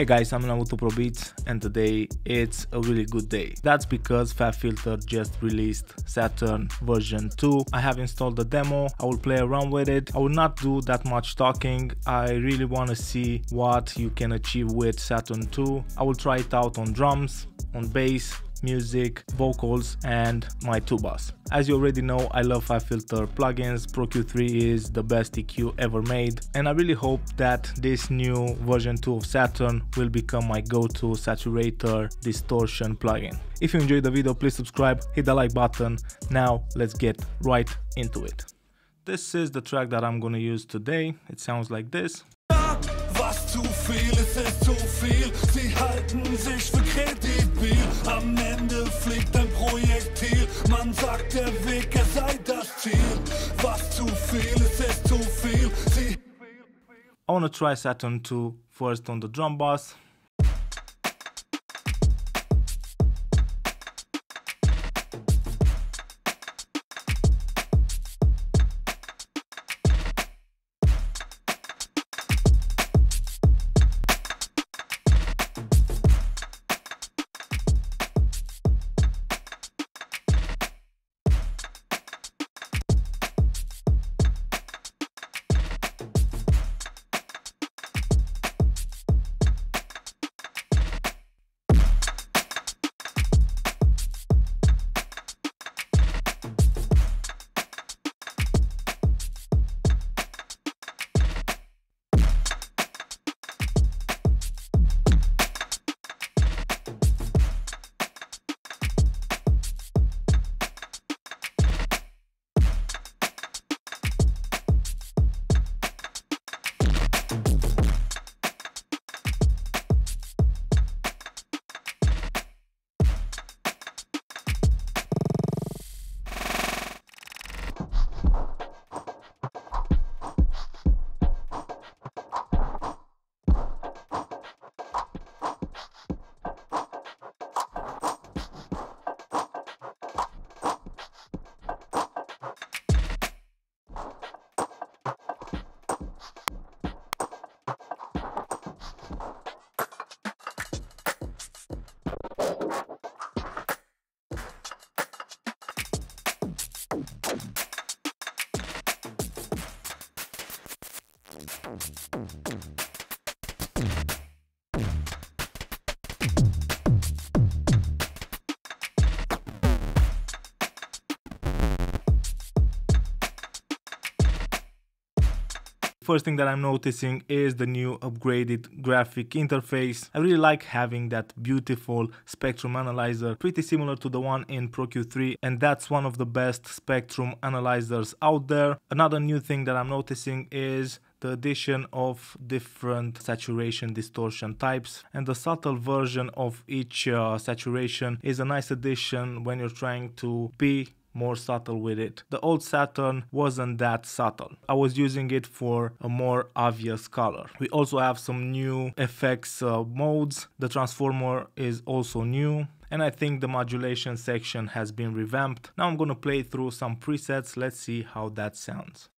Hey guys, I'm Pro Beats, and today it's a really good day. That's because Fabfilter just released Saturn version 2. I have installed the demo, I will play around with it. I will not do that much talking. I really want to see what you can achieve with Saturn 2. I will try it out on drums, on bass, music, vocals, and my tubas. As you already know, I love Fabfilter plugins. Pro Q3 is the best EQ ever made, and I really hope that this new version 2 of Saturn will become my go-to saturator distortion plugin. If you enjoyed the video, please subscribe, hit the like button. Now let's get right into it. This is the track that I'm gonna use today. It sounds like this. Was zu viel ist, ist zu viel. Sie halten sich für kredibil. Am Ende fliegt ein Projektil. Man sagt, der Weg, er sei das Ziel. Was zu viel ist zu viel. I wanna try Saturn 2 first on the drum bass. First thing that I'm noticing is the new upgraded graphic interface. I really like having that beautiful spectrum analyzer, pretty similar to the one in Pro Q3, and that's one of the best spectrum analyzers out there. Another new thing that I'm noticing is the addition of different saturation distortion types, and the subtle version of each saturation is a nice addition when you're trying to be more subtle with it. The old Saturn wasn't that subtle. I was using it for a more obvious color. We also have some new effects modes. The transformer is also new, and I think the modulation section has been revamped. Now I'm gonna play through some presets. Let's see how that sounds.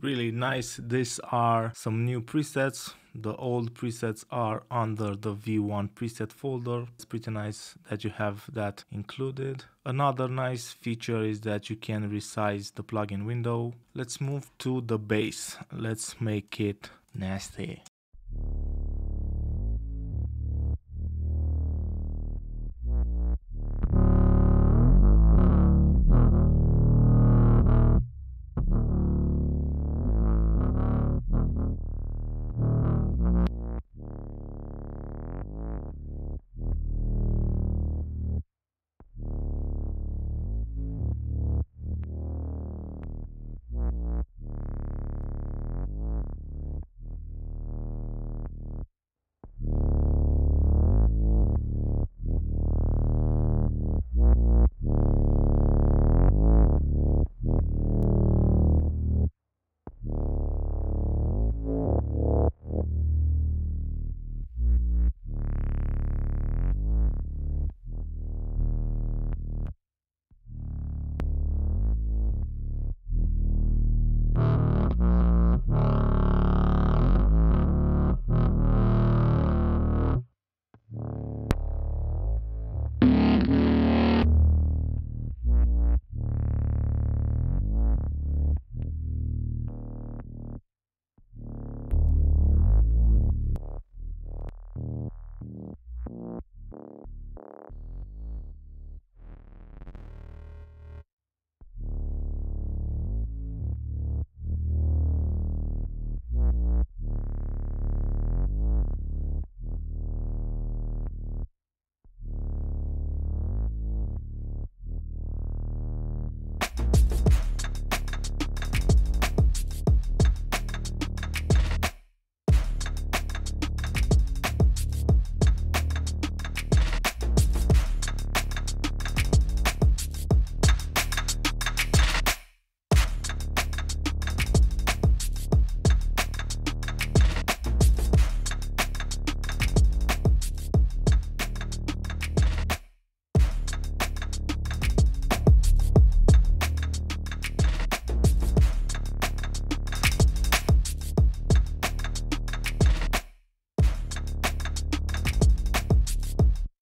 really nice. These are some new presets. The old presets are under the V1 preset folder. It's pretty nice that you have that included. Another nice feature is that you can resize the plugin window. Let's move to the bass. Let's make it nasty.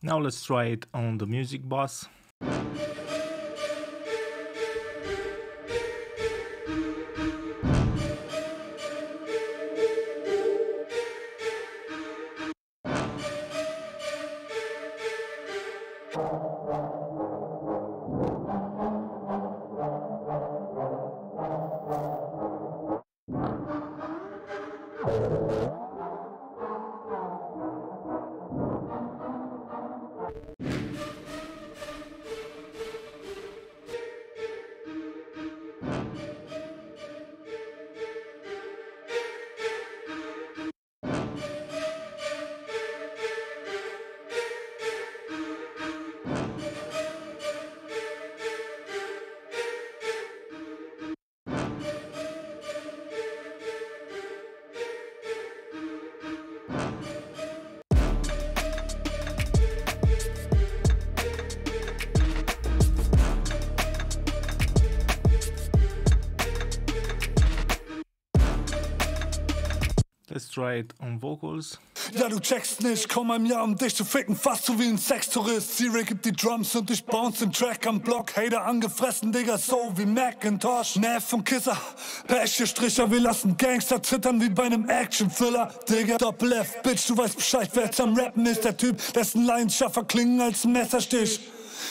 Now let's try it on the Mixbus. Let's try it on vocals. Ja, du checkst nicht, komm einem Jahr um dich zu ficken, fast so wie ein Sextourist. Siri gibt die Drums und ich bounce den Track am Block. Hater angefressen, Digga, so wie Macintosh. Nerv und Kisser, Päschchen-Stricher, wir lassen Gangster zittern wie bei einem Action-Thriller. Digga, Doppel-F, Bitch, du weißt Bescheid, wer jetzt am Rappen ist. Der Typ, dessen Lines schaffer klingen als ein Messerstich.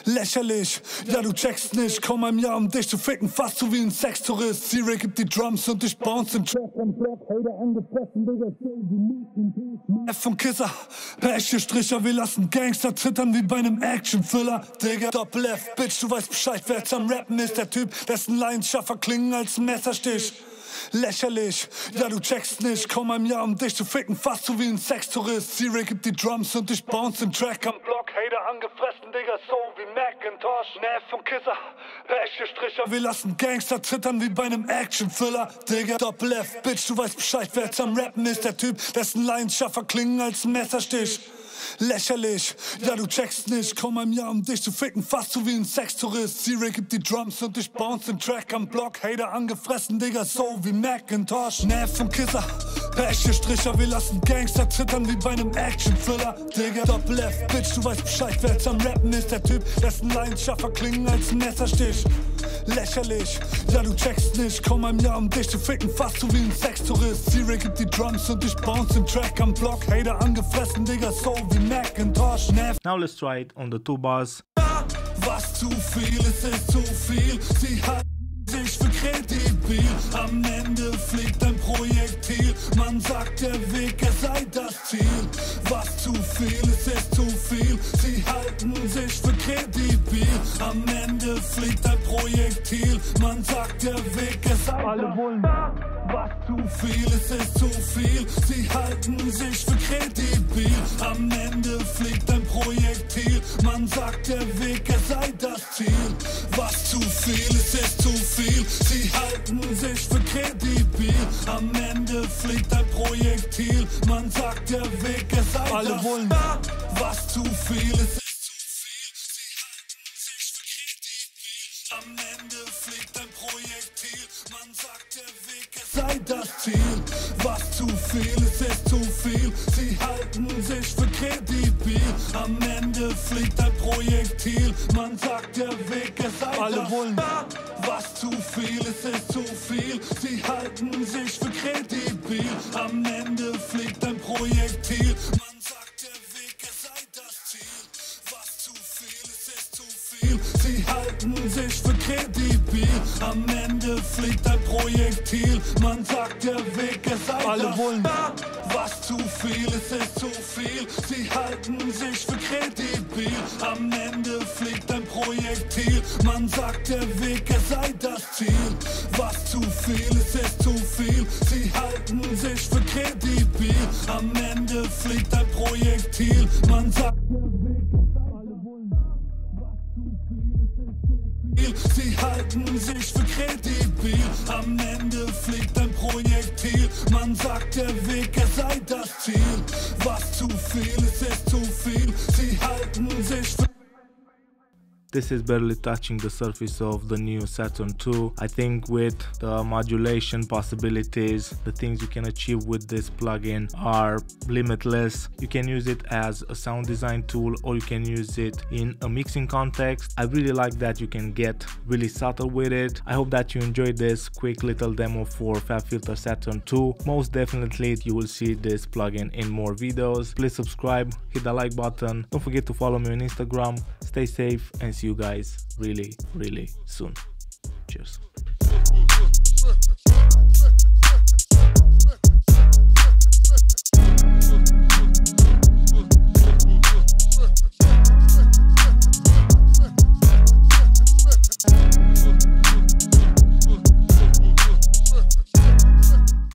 Lächerlich, ja du checkst nicht, komm einem Jahr um dich zu ficken, fast so wie ein Sextourist. Siri gibt die Drums und ich bounce den Track am Block. Hater angefressen, Digga, so wie Macintosh. F und Kisser, Päschchen-Stricher, wir lassen Gangster zittern wie bei einem Action-Thriller. Digga, Doppel-F, Bitch, du weißt Bescheid, wer jetzt am Rappen ist. Der Typ, dessen Lines schaffer klingen als ein Messerstich. Lächerlich, ja du checkst nicht, komm einem Jahr um dich zu ficken, fast so wie ein Sextourist. Siri gibt die Drums und ich bounce den Track am Block. Hater angefressen, Digga, so wie Macintosh. Nerv und Kisser, Päschchen-Stricher, wir lassen Gangster zittern wie bei einem Action-Thriller. Digga, Doppel-F, Bitch, du weißt Bescheid, wer jetzt am Rappen ist. Der Typ, dessen Lines schaffer klingen als ein Messerstich. Lächerlich, ja du checkst nicht, komm einem Jahr um dich zu ficken, fast so wie ein Sextourist. Siri gibt die Drums und ich bounce den Track am Block. Hater angefressen, Digga, so wie Macintosh. Nerv und Kisser, Päche Stricher, wir lassen Gangster zittern wie bei einem Action-Thriller. Digga, Doppel-F, Bitch, du weißt Bescheid, wer jetzt am Rappen ist. Der Typ, dessen Lines schaffer klingen als ein Messerstich. Lächerlich, ja du checkst nicht, komm einem Jahr um dich zu ficken, fast so wie ein Sextourist. Siri gibt die Drums und ich bounce den Track am Block. Hater angefressen, Digga, so wie Macintosh. Nerv. Now let's try it on the two bars. Was zu viel ist zu viel. Sie hat sich für kredibil. Am Ende fliegt ein Projektil. Man sagt, der Weg, er sei das Ziel. Was zu viel ist zu viel. Sie halten sich für kredibil. Am Ende fliegt ein Projektil. Man sagt, der Weg, er sei das Ziel. Was zu viel ist zu viel. Sie halten sich für kredibil. Am Ende fliegt ein Projektil. Man sagt, der Weg, er sei das Ziel. Was zu viel ist zu viel. Sie halten sich für kredibil. Am Ende fliegt ein Projektil. Man sagt, der Weg, er sei das Ziel. Was zu viel ist zu viel. Sie halten sich für kredibil. Am Ende fliegt ein Projektil. Man sagt, der Weg, er sei das Ziel. Was zu viel ist zu viel. Sie halten sich für kredibil. Am Ende fliegt ein Projektil. Man sagt, der Weg, er sei das Ziel. Was zu viel ist zu viel. Sie halten sich für kredibil. Am Ende fliegt ein Projektil. Man sagt, der Weg, er sei das Ziel. Was zu viel ist zu viel. Sie halten sich für kredibil. Am Ende fliegt ein Projektil. Man sagt, der Weg, er sei das Ziel. Was zu viel ist zu viel. Sie halten sich für kredibil. Am Ende fliegt ein Projektil. Man sagt, der Weg, er sei das Ziel. Was zu viel ist zu viel. Sie halten sich für kredibil. Am Ende fliegt ein Projektil. Man sagt, der Weg, er sei das Ziel. Sie halten sich für kredibil. Am Ende fliegt ein Projektil. Man sagt, der Weg, er sei das Ziel. Was zu viel ist zu viel. Sie halten sich für This is barely touching the surface of the new Saturn II. I think with the modulation possibilities, the things you can achieve with this plugin are limitless. You can use it as a sound design tool or you can use it in a mixing context. I really like that you can get really subtle with it. I hope that you enjoyed this quick little demo for Fabfilter Saturn II. Most definitely you will see this plugin in more videos. Please subscribe, hit the like button. Don't forget to follow me on Instagram. Stay safe and see you guys really soon. Cheers.